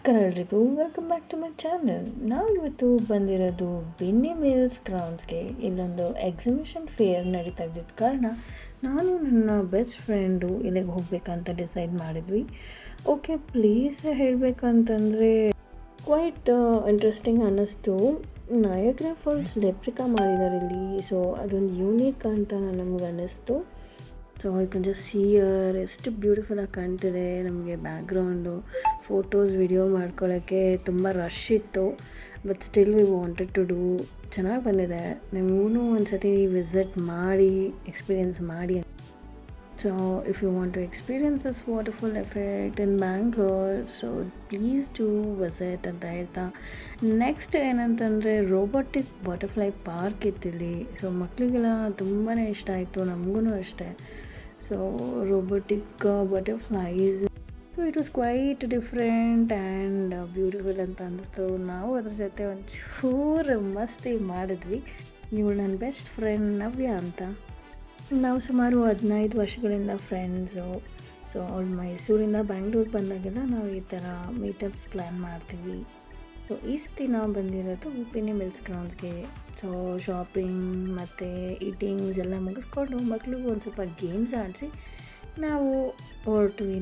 ನಮಸ್ಕಾರ ಎಲ್ರಿಗೂ, welcome back to my channel. ನಾವು ಇವತ್ತು ಬಂದಿರೋದು ಬೆನ್ನಿ ಮಿಲ್ಸ್ ಗ್ರೌಂಡ್ಸ್ಗೆ. ಇಲ್ಲೊಂದು ಎಕ್ಸಿಬಿಷನ್ ಫೇರ್ ನಡೀತಾ ಇದ್ದಿದ್ದ ಕಾರಣ ನಾನು ನನ್ನ ಬೆಸ್ಟ್ ಫ್ರೆಂಡು ಇಲ್ಲಿಗೆ ಹೋಗ್ಬೇಕಂತ ಡಿಸೈಡ್ ಮಾಡಿದ್ವಿ. ಓಕೆ, ಪ್ಲೇಸ್ ಹೇಳಬೇಕಂತಂದರೆ ಕ್ವೈಟ್ ಇಂಟ್ರೆಸ್ಟಿಂಗ್ ಅನ್ನಿಸ್ತು. ನಯಾಗ್ರಾ ಫಾಲ್ಸ್ ರೆಪ್ಲಿಕಾ ಮಾಡಿದ್ದಾರೆ ಇಲ್ಲಿ, ಸೊ ಅದೊಂದು ಯೂನಿಕ್ ಅಂತ ನಮ್ಗೆ ಅನ್ನಿಸ್ತು. So you can just see ಯರ್ ಎಷ್ಟು ಬ್ಯೂಟಿಫುಲ್ಲಾಗಿ ಕಾಣ್ತಿದೆ. ನಮಗೆ ಬ್ಯಾಕ್ಗ್ರೌಂಡು ಫೋಟೋಸ್ ವಿಡಿಯೋ ಮಾಡ್ಕೊಳ್ಳೋಕ್ಕೆ ತುಂಬ ರಶ್ ಇತ್ತು, but still we wanted to do. ಚೆನ್ನಾಗಿ ಬಂದಿದೆ. ನೀವು ಒಂದು ಸತಿ ವಿಸಿಟ್ ಮಾಡಿ ಎಕ್ಸ್ಪೀರಿಯೆನ್ಸ್ ಮಾಡಿ. So if you want to experience this waterfall effect in Bangalore, so please to visit ಅಂತ ಹೇಳ್ತಾ, ನೆಕ್ಸ್ಟ್ ಏನಂತಂದರೆ ರೋಬೋಟಿಕ್ ಬಟರ್ಫ್ಲೈ ಪಾರ್ಕ್ ಇತ್ತಿಲ್ಲಿ. ಸೊ ಮಕ್ಕಳಿಗೆಲ್ಲ ತುಂಬಾ ಇಷ್ಟ ಆಯಿತು, ನಮಗೂ ಅಷ್ಟೇ. So robotic butterflies, so it was quite different and beautiful ಅಂತ ಅಂದಿತ್ತು. ನಾವು ಅದ್ರ ಜೊತೆ ಒಂಚೂರು ಮಸ್ತಿ ಮಾಡಿದ್ವಿ. ಇವಳು ನನ್ನ ಬೆಸ್ಟ್ ಫ್ರೆಂಡ್ ನವ್ಯ ಅಂತ. ನಾವು ಸುಮಾರು 15 ವರ್ಷಗಳಿಂದ ಫ್ರೆಂಡ್ಸು. ಸೊ ಅವಳು ಮೈಸೂರಿಂದ ಬ್ಯಾಂಗ್ಳೂರು ಬಂದಾಗೆಲ್ಲ ನಾವು ಈ ಥರ ಮೀಟಪ್ಸ್ ಪ್ಲ್ಯಾನ್ ಮಾಡ್ತೀವಿ. ಸೊ ಈ ಸತಿ ನಾವು ಬಂದಿರೋದು ಬೆನ್ನಿ ಮಿಲ್ಸ್ ಗ್ರೌಂಡ್ಸ್ಗೆ. ಸೊ ಶಾಪಿಂಗ್ ಮತ್ತು ಈಟಿಂಗ್ಸ್ ಎಲ್ಲ ಮುಗಿಸ್ಕೊಂಡು ಮಕ್ಳಿಗೂ ಒಂದು ಸ್ವಲ್ಪ ಗೇಮ್ಸ್ ಆಡಿಸಿ ನಾವು ಹೊರಟ್ವಿ.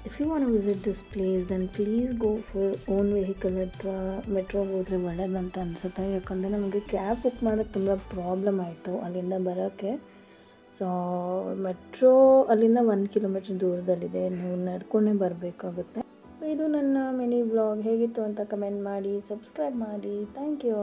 If you want to visit this place then please go for own vehicle ಅಥವಾ ಮೆಟ್ರೋಗೆ ಹೋದರೆ ಒಳ್ಳೆಯದಂತ ಅನಿಸುತ್ತೆ. ಯಾಕಂದರೆ ನಮಗೆ ಕ್ಯಾಬ್ ಬುಕ್ ಮಾಡೋಕ್ಕೆ ತುಂಬ ಪ್ರಾಬ್ಲಮ್ ಆಯಿತು ಅಲ್ಲಿಂದ ಬರೋಕ್ಕೆ. ಸೊ ಮೆಟ್ರೋ ಅಲ್ಲಿಂದ 1 ಕಿಲೋಮೀಟ್ರ್ ದೂರದಲ್ಲಿದೆ, ನೀವು ನಡ್ಕೊಂಡೇ ಬರಬೇಕಾಗುತ್ತೆ. ಇದು ನನ್ನ ಮಿನಿ ವ್ಲಾಗ್. ಹೇಗಿತ್ತು ಅಂತ ಕಮೆಂಟ್ ಮಾಡಿ, ಸಬ್ಸ್ಕ್ರೈಬ್ ಮಾಡಿ. Thank you.